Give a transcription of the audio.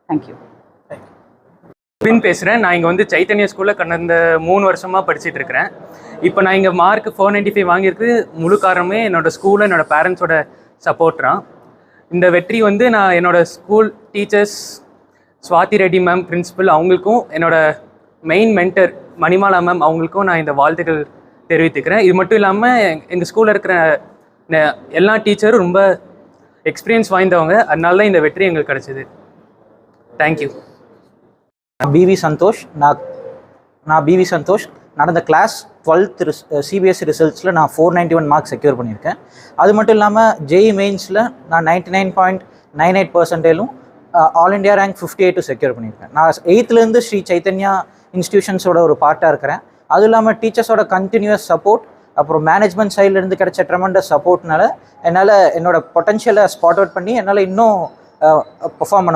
Thank you. பேசுகிறேன். நான் இங்கே வந்து சைத்தன்யா ஸ்கூலில் கடந்த 3 வருஷமாக படிச்சுட்டு இருக்கிறேன். இப்போ நான் இங்கே மார்க் 495 வாங்கியிருக்கு. முழு காரணமே என்னோடய ஸ்கூலில் என்னோடய பேரண்ட்ஸோட சப்போர்ட் தான். இந்த வெற்றி வந்து நான் என்னோடய school teachers Swathi Reddy ma'am principal அவங்களுக்கும் என்னோடய மெயின் மென்டர் மணிமாலா மேம் அவங்களுக்கும் நான் இந்த வாழ்த்துக்கள் தெரிவித்துக்கிறேன். இது மட்டும் இல்லாமல் எங்கள் ஸ்கூலில் இருக்கிற எல்லா டீச்சரும் ரொம்ப எக்ஸ்பீரியன்ஸ் வாய்ந்தவங்க. அதனால தான் இந்த வெற்றி எங்களுக்கு கிடச்சிது. தேங்க்யூ. பிவி சந்தோஷ். நான் பிவி சந்தோஷ். நடந்த கிளாஸ் 12th சிபிஎஸ்சி ரிசல்ட்ஸில் நான் 491 மார்க்ஸ் செக்யூர் பண்ணியிருக்கேன். அது மட்டும் இல்லாமல் ஜேஇ மெயின்ஸில் நான் 99.98% ஆல் இண்டியா ரேங்க் 58 செக்யூர் பண்ணியிருக்கேன். நான் 8th ஸ்ரீ சைத்தன்யா இன்ஸ்டிடியூஷன்ஸோட ஒரு பார்ட்டாக இருக்கிறேன். அதுவும் இல்லாமல் டீச்சர்ஸோட கண்டினியூஸ் சப்போர்ட், அப்புறம் மேனேஜ்மெண்ட் சைட்லேருந்து கிடைச்ச ட்ரெமெண்டஸ் சப்போர்ட்னால என்னால் என்னோடய பொட்டன்ஷியலை ஸ்பாட் அவுட் பண்ணி என்னால் இன்னும் பெர்ஃபார்ம் பண்ண முடியும்.